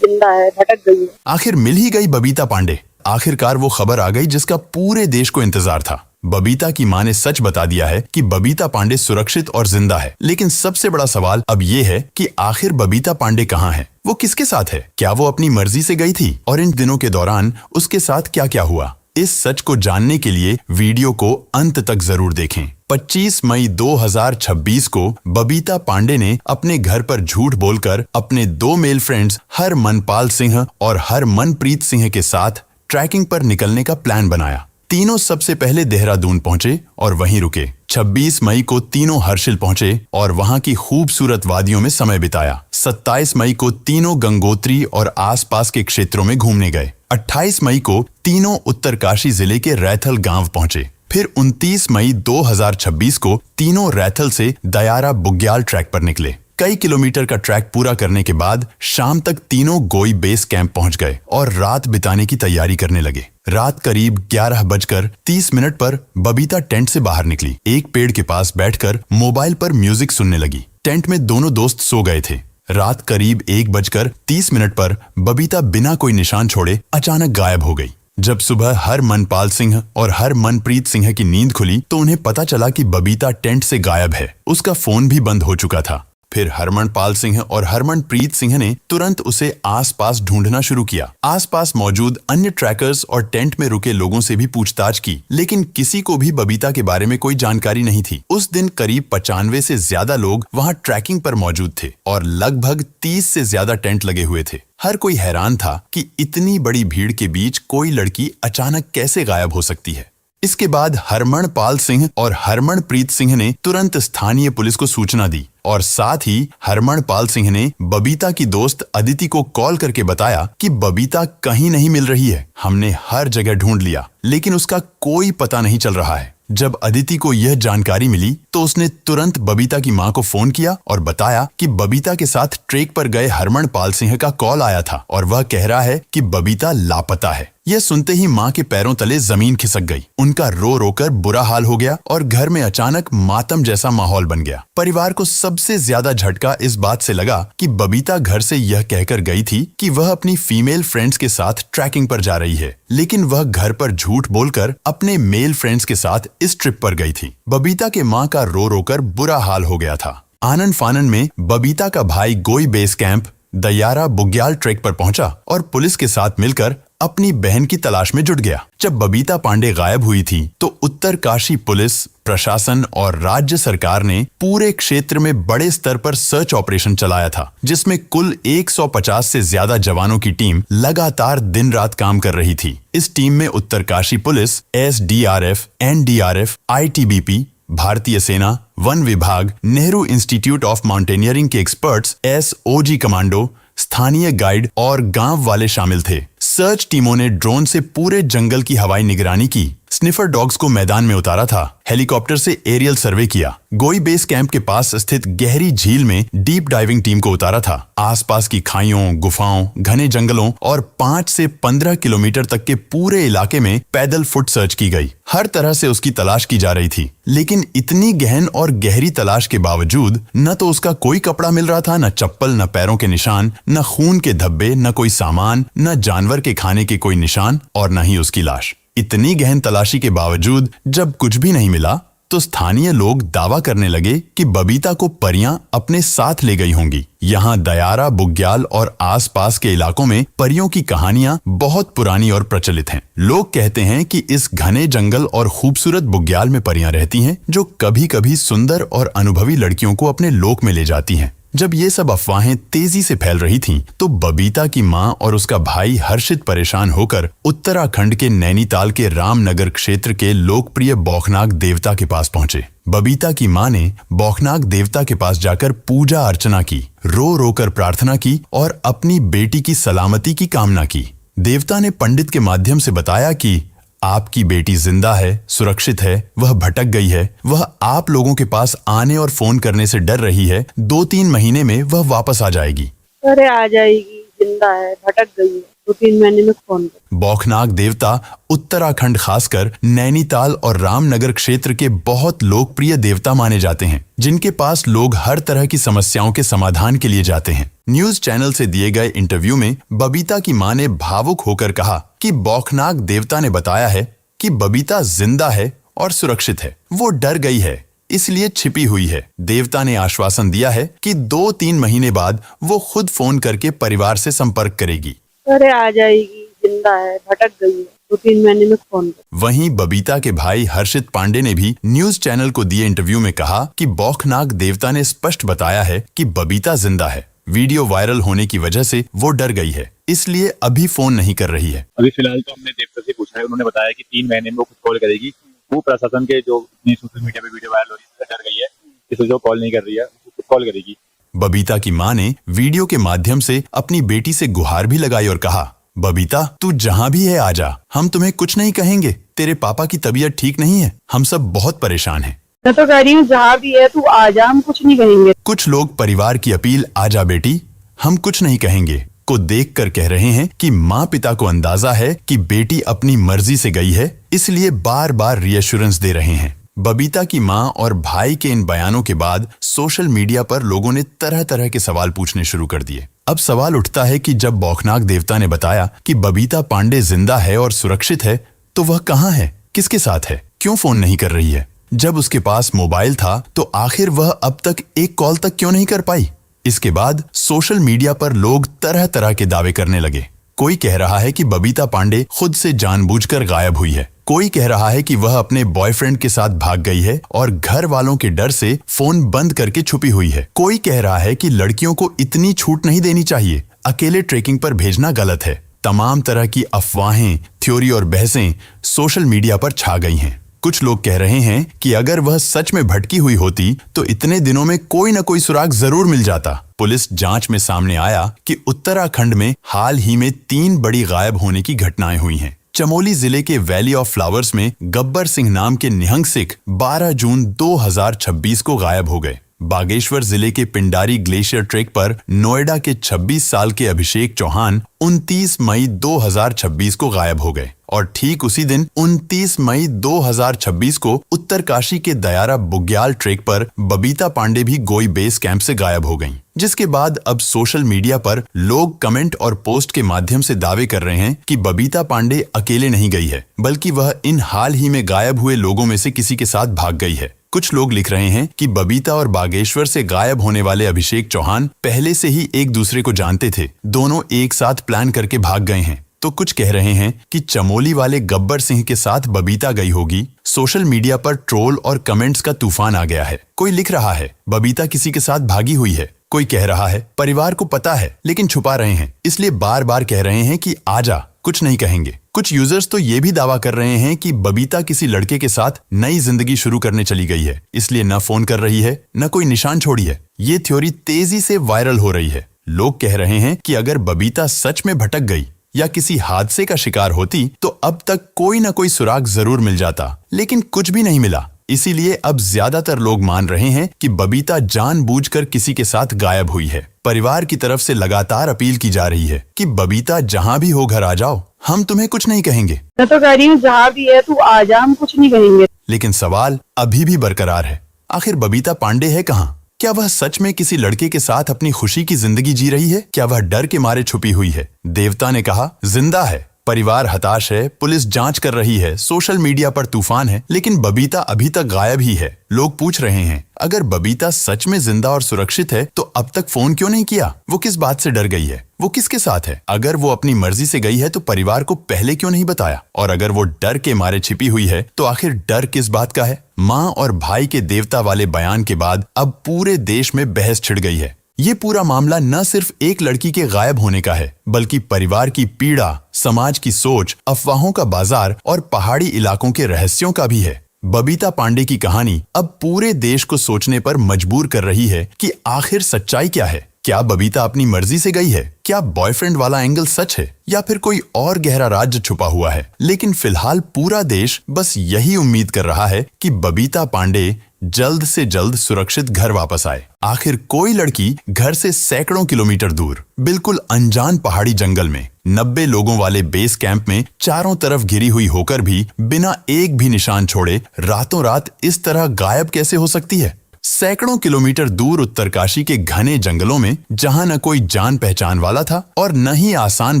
जिंदा है, भटक गई है। आखिर मिल ही गई बबीता पांडे। आखिरकार वो खबर आ गई जिसका पूरे देश को इंतजार था। बबीता की मां ने सच बता दिया है कि बबीता पांडे सुरक्षित और जिंदा है। लेकिन सबसे बड़ा सवाल अब ये है कि आखिर बबीता पांडे कहाँ है? वो किसके साथ है? क्या वो अपनी मर्जी से गई थी? और इन दिनों के दौरान उसके साथ क्या क्या हुआ? इस सच को जानने के लिए वीडियो को अंत तक जरूर देखें। 25 मई 2026 को बबीता पांडे ने अपने घर पर झूठ बोलकर अपने 2 मेल फ्रेंड्स हरमनपाल सिंह और हरमनप्रीत सिंह के साथ ट्रैकिंग पर निकलने का प्लान बनाया। तीनों सबसे पहले देहरादून पहुंचे और वहीं रुके। 26 मई को तीनों हर्षिल पहुंचे और वहां की खूबसूरत वादियों में समय बिताया। 27 मई को तीनों गंगोत्री और आसपास के क्षेत्रों में घूमने गए। 28 मई को तीनों उत्तरकाशी जिले के रैथल गांव पहुंचे। फिर 29 मई 2026 को तीनों रैथल से दयारा बुग्याल ट्रैक पर निकले। कई किलोमीटर का ट्रैक पूरा करने के बाद शाम तक तीनों गोई बेस कैंप पहुंच गए और रात बिताने की तैयारी करने लगे। रात करीब 11:30 पर बबीता टेंट से बाहर निकली। एक पेड़ के पास बैठकर मोबाइल पर म्यूजिक सुनने लगी। टेंट में दोनों दोस्त सो गए थे। रात करीब 1:30 पर बबीता बिना कोई निशान छोड़े अचानक गायब हो गई। जब सुबह हरमनपाल सिंह और हरमनप्रीत सिंह की नींद खुली तो उन्हें पता चला कि बबीता टेंट से गायब है। उसका फोन भी बंद हो चुका था। फिर हरमनपाल सिंह और हरमनप्रीत सिंह ने तुरंत उसे आसपास ढूंढना शुरू किया। आसपास मौजूद अन्य ट्रैकर्स और टेंट में रुके लोगों से भी पूछताछ की, लेकिन किसी को भी बबीता के बारे में कोई जानकारी नहीं थी। उस दिन करीब 95 से ज्यादा लोग वहां ट्रैकिंग पर मौजूद थे और लगभग 30 से ज्यादा टेंट लगे हुए थे। हर कोई हैरान था कि इतनी बड़ी भीड़ के बीच कोई लड़की अचानक कैसे गायब हो सकती है। इसके बाद हरमनपाल सिंह और हरमनप्रीत सिंह ने तुरंत स्थानीय पुलिस को सूचना दी और साथ ही हरमनपाल सिंह ने बबीता की दोस्त अदिति को कॉल करके बताया कि बबीता कहीं नहीं मिल रही है। हमने हर जगह ढूंढ लिया लेकिन उसका कोई पता नहीं चल रहा है। जब अदिति को यह जानकारी मिली तो उसने तुरंत बबीता की मां को फोन किया और बताया कि बबीता के साथ ट्रेक पर गए हरमनपाल सिंह का कॉल आया था और वह कह रहा है कि बबीता लापता है। यह सुनते ही मां के पैरों तले जमीन खिसक गई। उनका रो रोकर बुरा हाल हो गया और घर में अचानक मातम जैसा माहौल बन गया। परिवार को सबसे ज्यादा झटका इस बात से लगा कि बबीता घर से यह कहकर गई थी कि वह अपनी फीमेल फ्रेंड्स के साथ ट्रैकिंग पर जा रही है, लेकिन वह घर पर झूठ बोलकर अपने मेल फ्रेंड्स के साथ इस ट्रिप पर गई थी। बबीता के मां का रो रोकर बुरा हाल हो गया था। आनन फानन में बबीता का भाई गोई बेस कैंप दयारा बुग्याल ट्रैक पर पहुंचा और पुलिस के साथ मिलकर अपनी बहन की तलाश में जुट गया। जब बबीता पांडे गायब हुई थी तो उत्तरकाशी पुलिस प्रशासन और राज्य सरकार ने पूरे क्षेत्र में बड़े स्तर पर सर्च ऑपरेशन चलाया था, जिसमें कुल 150 से ज्यादा जवानों की टीम लगातार दिन रात काम कर रही थी। इस टीम में Uttarkashi police, SDRF, NDRF, ITBP, भारतीय सेना, वन विभाग, नेहरू इंस्टीट्यूट ऑफ माउंटेनियरिंग के एक्सपर्ट्स, SOG कमांडो, स्थानीय गाइड और गांव वाले शामिल थे। सर्च टीमों ने ड्रोन से पूरे जंगल की हवाई निगरानी की, स्निफर डॉग्स को मैदान में उतारा था, हेलीकॉप्टर से एरियल सर्वे किया, गोई बेस कैंप के पास स्थित गहरी झील में डीप डाइविंग टीम को उतारा था। आसपास की खाइयों, गुफाओं, घने जंगलों और 5 से 15 किलोमीटर तक के पूरे इलाके में पैदल फुट सर्च की गई। हर तरह से उसकी तलाश की जा रही थी, लेकिन इतनी गहन और गहरी तलाश के बावजूद न तो उसका कोई कपड़ा मिल रहा था, न चप्पल, न पैरों के निशान, न खून के धब्बे, न कोई सामान, न जानवर के खाने के कोई निशान और न ही उसकी लाश। इतनी गहन तलाशी के बावजूद जब कुछ भी नहीं मिला तो स्थानीय लोग दावा करने लगे कि बबीता को परियां अपने साथ ले गई होंगी। यहाँ दयारा बुग्याल और आसपास के इलाकों में परियों की कहानियां बहुत पुरानी और प्रचलित हैं। लोग कहते हैं कि इस घने जंगल और खूबसूरत बुग्याल में परियां रहती हैं जो कभी कभी सुंदर और अनुभवी लड़कियों को अपने लोक में ले जाती हैं। जब ये सब अफवाहें तेजी से फैल रही थीं, तो बबीता की मां और उसका भाई हर्षित परेशान होकर उत्तराखंड के नैनीताल के रामनगर क्षेत्र के लोकप्रिय बौखनाग देवता के पास पहुंचे। बबीता की मां ने बौखनाग देवता के पास जाकर पूजा अर्चना की, रो रो कर प्रार्थना की और अपनी बेटी की सलामती की कामना की। देवता ने पंडित के माध्यम से बताया कि आपकी बेटी जिंदा है, सुरक्षित है, वह भटक गई है, वह आप लोगों के पास आने और फोन करने से डर रही है, 2-3 महीने में वह वापस आ जाएगी। अरे आ जाएगी, जिंदा है, भटक गई है। 2-3 महीने में फोन कर। बौखनाक देवता उत्तराखंड खासकर नैनीताल और रामनगर क्षेत्र के बहुत लोकप्रिय देवता माने जाते हैं, जिनके पास लोग हर तरह की समस्याओं के समाधान के लिए जाते हैं। न्यूज चैनल से दिए गए इंटरव्यू में बबीता की मां ने भावुक होकर कहा कि बौखनाक देवता ने बताया है कि बबीता जिंदा है और सुरक्षित है। वो डर गई है, इसलिए छिपी हुई है। देवता ने आश्वासन दिया है कि 2-3 महीने बाद वो खुद फोन करके परिवार से संपर्क करेगी। अरे आ जाएगी, जिंदा है, भटक गई है, 2-3 महीने में फोन कर। वहीं बबीता के भाई हर्षित पांडे ने भी न्यूज चैनल को दिए इंटरव्यू में कहा कि बौखनाक देवता ने स्पष्ट बताया है कि बबीता जिंदा है। वीडियो वायरल होने की वजह से वो डर गई है, इसलिए अभी फोन नहीं कर रही है। अभी फिलहाल तो हमने देवता से पूछा है, उन्होंने बताया कि 3 महीने में वो खुद कॉल करेगी। वो प्रशासन के जो इतनी सोशल मीडिया पे वीडियो वायरल हो रही है उससे डर गई है, इसलिए जो कॉल नहीं कर रही है वो खुद कॉल करेगी। बबीता की मां ने वीडियो के माध्यम से अपनी बेटी से गुहार भी लगाई और कहा, बबीता तू जहां भी है आजा, हम तुम्हें कुछ नहीं कहेंगे। तेरे पापा की तबीयत ठीक नहीं है, हम सब बहुत परेशान हैं। मैं तो कह रही हूँ जहाँ भी है तू आजा, हम कुछ नहीं कहेंगे। कुछ लोग परिवार की अपील आजा बेटी हम कुछ नहीं कहेंगे को देखकर कह रहे हैं कि माँ पिता को अंदाजा है कि बेटी अपनी मर्जी से गई है, इसलिए बार बार रीएश्योरेंस दे रहे हैं। बबीता की मां और भाई के इन बयानों के बाद सोशल मीडिया पर लोगों ने तरह तरह के सवाल पूछने शुरू कर दिए। अब सवाल उठता है कि जब बौखनाक देवता ने बताया कि बबीता पांडे जिंदा है और सुरक्षित है, तो वह कहाँ है, किसके साथ है, क्यों फोन नहीं कर रही है? जब उसके पास मोबाइल था तो आखिर वह अब तक एक कॉल तक क्यों नहीं कर पाई? इसके बाद सोशल मीडिया पर लोग तरह तरह के दावे करने लगे। कोई कह रहा है कि बबीता पांडे खुद से जानबूझकर गायब हुई है। कोई कह रहा है कि वह अपने बॉयफ्रेंड के साथ भाग गई है और घर वालों के डर से फोन बंद करके छुपी हुई है। कोई कह रहा है कि लड़कियों को इतनी छूट नहीं देनी चाहिए, अकेले ट्रेकिंग पर भेजना गलत है। तमाम तरह की अफवाहें, थ्योरी और बहसें सोशल मीडिया पर छा गई हैं। कुछ लोग कह रहे हैं कि अगर वह सच में भटकी हुई होती तो इतने दिनों में कोई न कोई सुराग जरूर मिल जाता। पुलिस जांच में सामने आया कि उत्तराखंड में हाल ही में 3 बड़ी गायब होने की घटनाएं हुई हैं। चमोली जिले के वैली ऑफ फ्लावर्स में गब्बर सिंह नाम के निहंग सिख 12 जून 2026 को गायब हो गए। बागेश्वर जिले के पिंडारी ग्लेशियर ट्रेक पर नोएडा के 26 साल के अभिषेक चौहान 29 मई 2026 को गायब हो गए और ठीक उसी दिन 29 मई 2026 को उत्तरकाशी के दयारा बुग्याल ट्रेक पर बबीता पांडे भी गोई बेस कैंप से गायब हो गईं। जिसके बाद अब सोशल मीडिया पर लोग कमेंट और पोस्ट के माध्यम से दावे कर रहे हैं कि बबीता पांडे अकेले नहीं गई है, बल्कि वह इन हाल ही में गायब हुए लोगों में से किसी के साथ भाग गई है। कुछ लोग लिख रहे हैं कि बबीता और बागेश्वर से गायब होने वाले अभिषेक चौहान पहले से ही एक दूसरे को जानते थे, दोनों एक साथ प्लान करके भाग गए हैं। तो कुछ कह रहे हैं कि चमोली वाले गब्बर सिंह के साथ बबीता गई होगी। सोशल मीडिया पर ट्रोल और कमेंट्स का तूफान आ गया है। कोई लिख रहा है बबीता किसी के साथ भागी हुई है, कोई कह रहा है परिवार को पता है लेकिन छुपा रहे हैं, इसलिए बार बार कह रहे हैं कि आजा, कुछ नहीं कहेंगे। कुछ यूजर्स तो ये भी दावा कर रहे हैं कि बबीता किसी लड़के के साथ नई जिंदगी शुरू करने चली गई है, इसलिए न फोन कर रही है न कोई निशान छोड़ी है। ये थ्योरी तेजी से वायरल हो रही है। लोग कह रहे हैं कि अगर बबीता सच में भटक गई या किसी हादसे का शिकार होती तो अब तक कोई न कोई सुराग जरूर मिल जाता, लेकिन कुछ भी नहीं मिला। इसीलिए अब ज्यादातर लोग मान रहे हैं कि बबीता जानबूझकर किसी के साथ गायब हुई है। परिवार की तरफ से लगातार अपील की जा रही है कि बबीता जहां भी हो घर आ जाओ, हम तुम्हें कुछ नहीं कहेंगे। मैं तो कह रही हूँ जहाँ भी है तू आजा, हम कुछ नहीं कहेंगे। लेकिन सवाल अभी भी बरकरार है, आखिर बबीता पांडे है कहाँ? क्या वह सच में किसी लड़के के साथ अपनी खुशी की जिंदगी जी रही है? क्या वह डर के मारे छुपी हुई है? देवता ने कहा जिंदा है, परिवार हताश है, पुलिस जांच कर रही है, सोशल मीडिया पर तूफान है, लेकिन बबीता अभी तक गायब ही है। लोग पूछ रहे हैं अगर बबीता सच में जिंदा और सुरक्षित है तो अब तक फोन क्यों नहीं किया? वो किस बात से डर गई है? वो किसके साथ है? अगर वो अपनी मर्जी से गई है तो परिवार को पहले क्यों नहीं बताया? और अगर वो डर के मारे छिपी हुई है तो आखिर डर किस बात का है? माँ और भाई के देवता वाले बयान के बाद अब पूरे देश में बहस छिड़ गई है। ये पूरा मामला न सिर्फ एक लड़की के गायब होने का है, बल्कि परिवार की पीड़ा, समाज की सोच, अफवाहों का बाजार और पहाड़ी इलाकों के रहस्यों का भी है। बबीता पांडे की कहानी अब पूरे देश को सोचने पर मजबूर कर रही है कि आखिर सच्चाई क्या है। क्या बबीता अपनी मर्जी से गई है? क्या बॉयफ्रेंड वाला एंगल सच है या फिर कोई और गहरा राज छुपा हुआ है? लेकिन फिलहाल पूरा देश बस यही उम्मीद कर रहा है कि बबीता पांडे जल्द से जल्द सुरक्षित घर वापस आए। आखिर कोई लड़की घर से सैकड़ों किलोमीटर दूर, बिल्कुल अनजान पहाड़ी जंगल में 90 लोगों वाले बेस कैंप में चारों तरफ घिरी हुई होकर भी बिना एक भी निशान छोड़े रातों रात इस तरह गायब कैसे हो सकती है? सैकड़ों किलोमीटर दूर उत्तरकाशी के घने जंगलों में जहां न कोई जान पहचान वाला था और न ही आसान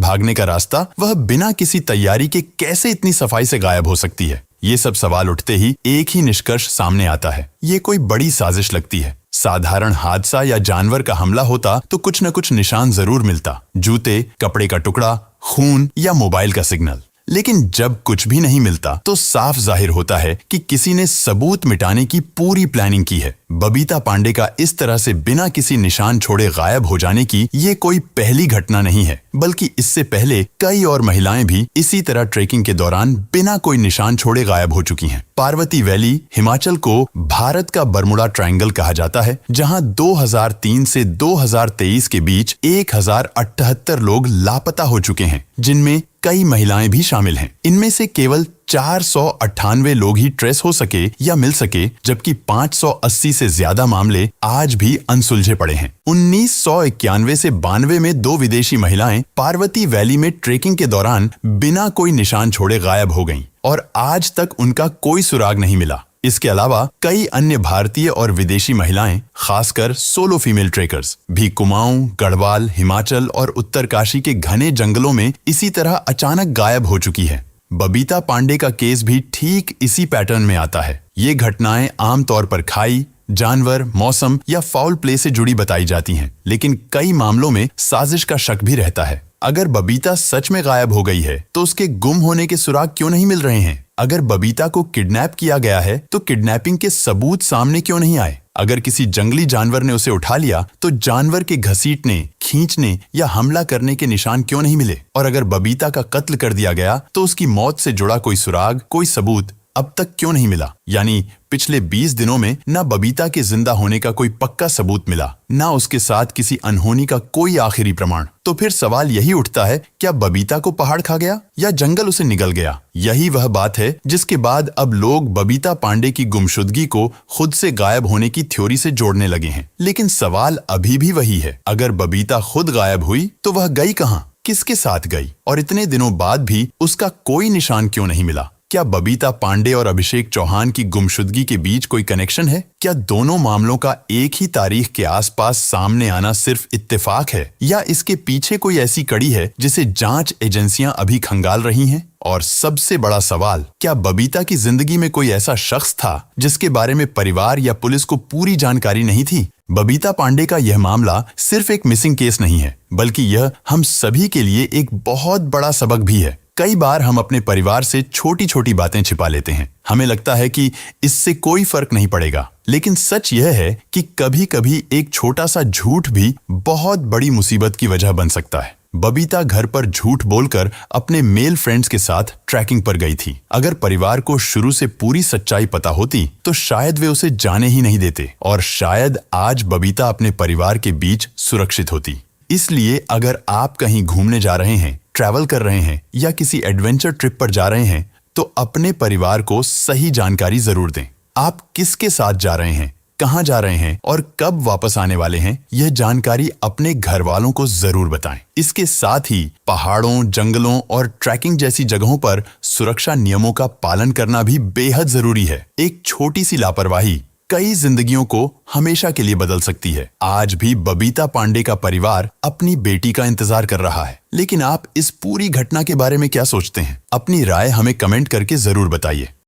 भागने का रास्ता, वह बिना किसी तैयारी के कैसे इतनी सफाई से गायब हो सकती है? ये सब सवाल उठते ही एक ही निष्कर्ष सामने आता है, ये कोई बड़ी साजिश लगती है। साधारण हादसा या जानवर का हमला होता तो कुछ न कुछ निशान जरूर मिलता, जूते, कपड़े का टुकड़ा, खून या मोबाइल का सिग्नल। लेकिन जब कुछ भी नहीं मिलता तो साफ जाहिर होता है कि किसी ने सबूत मिटाने की पूरी प्लानिंग की है। बबीता पांडे का इस तरह से बिना किसी निशान छोड़े गायब हो जाने की ये कोई पहली घटना नहीं है, बल्कि इससे पहले कई और महिलाएं भी इसी तरह ट्रेकिंग के दौरान बिना कोई निशान छोड़े गायब हो चुकी हैं। पार्वती वैली हिमाचल को भारत का बरमुडा ट्रायंगल कहा जाता है, जहां 2003 से 2023 के बीच 1078 लोग लापता हो चुके हैं, जिनमें कई महिलाएं भी शामिल हैं। इनमें से केवल 498 लोग ही ट्रेस हो सके या मिल सके, जबकि 580 से ज्यादा मामले आज भी अनसुलझे पड़े हैं। 1991 से 92 में 2 विदेशी महिलाएं पार्वती वैली में ट्रेकिंग के दौरान बिना कोई निशान छोड़े गायब हो गईं और आज तक उनका कोई सुराग नहीं मिला। इसके अलावा कई अन्य भारतीय और विदेशी महिलाएं, खासकर सोलो फीमेल ट्रेकर्स, भी कुमाऊं, गढ़वाल, हिमाचल और उत्तरकाशी के घने जंगलों में इसी तरह अचानक गायब हो चुकी है। बबीता पांडे का केस भी ठीक इसी पैटर्न में आता है। ये घटनाएं आमतौर पर खाई, जानवर, मौसम या फाउल प्ले से जुड़ी बताई जाती हैं, लेकिन कई मामलों में साजिश का शक भी रहता है। अगर बबीता सच में गायब हो गई है तो उसके गुम होने के सुराग क्यों नहीं मिल रहे हैं? अगर बबीता को किडनैप किया गया है तो किडनैपिंग के सबूत सामने क्यों नहीं आए? अगर किसी जंगली जानवर ने उसे उठा लिया तो जानवर के घसीटने, खींचने या हमला करने के निशान क्यों नहीं मिले? और अगर बबीता का कत्ल कर दिया गया तो उसकी मौत से जुड़ा कोई सुराग, कोई सबूत अब तक क्यों नहीं मिला? यानी पिछले 20 दिनों में न बबीता के जिंदा होने का कोई पक्का सबूत मिला, न उसके साथ किसी अनहोनी का कोई आखिरी प्रमाण। तो फिर सवाल यही उठता है, क्या बबीता को पहाड़ खा गया या जंगल उसे निगल गया? यही वह बात है जिसके बाद अब लोग बबीता पांडे की गुमशुदगी को खुद से गायब होने की थ्योरी से जोड़ने लगे हैं। लेकिन सवाल अभी भी वही है, अगर बबीता खुद गायब हुई तो वह गई कहाँ, किसके साथ गई, और इतने दिनों बाद भी उसका कोई निशान क्यों नहीं मिला? क्या बबीता पांडे और अभिषेक चौहान की गुमशुदगी के बीच कोई कनेक्शन है? क्या दोनों मामलों का एक ही तारीख के आसपास सामने आना सिर्फ इत्तेफाक है, या इसके पीछे कोई ऐसी कड़ी है जिसे जांच एजेंसियां अभी खंगाल रही हैं? और सबसे बड़ा सवाल, क्या बबीता की जिंदगी में कोई ऐसा शख्स था जिसके बारे में परिवार या पुलिस को पूरी जानकारी नहीं थी? बबीता पांडे का यह मामला सिर्फ एक मिसिंग केस नहीं है, बल्कि यह हम सभी के लिए एक बहुत बड़ा सबक भी है। कई बार हम अपने परिवार से छोटी छोटी बातें छिपा लेते हैं। हमें लगता है कि इससे कोई फर्क नहीं पड़ेगा, लेकिन सच यह है कि कभी कभी एक छोटा सा झूठ भी बहुत बड़ी मुसीबत की वजह बन सकता है। बबीता घर पर झूठ बोलकर अपने मेल फ्रेंड्स के साथ ट्रैकिंग पर गई थी। अगर परिवार को शुरू से पूरी सच्चाई पता होती तो शायद वे उसे जाने ही नहीं देते, और शायद आज बबीता अपने परिवार के बीच सुरक्षित होती। इसलिए अगर आप कहीं घूमने जा रहे हैं, ट्रैवल कर रहे हैं या किसी एडवेंचर ट्रिप पर जा रहे हैं तो अपने परिवार को सही जानकारी जरूर दें। आप किसके साथ जा रहे हैं, कहां जा रहे हैं और कब वापस आने वाले हैं, यह जानकारी अपने घर वालों को जरूर बताएं। इसके साथ ही पहाड़ों, जंगलों और ट्रैकिंग जैसी जगहों पर सुरक्षा नियमों का पालन करना भी बेहद जरूरी है। एक छोटी सी लापरवाही कई जिंदगियों को हमेशा के लिए बदल सकती है। आज भी बबीता पांडे का परिवार अपनी बेटी का इंतजार कर रहा है, लेकिन आप इस पूरी घटना के बारे में क्या सोचते हैं? अपनी राय हमें कमेंट करके जरूर बताइए।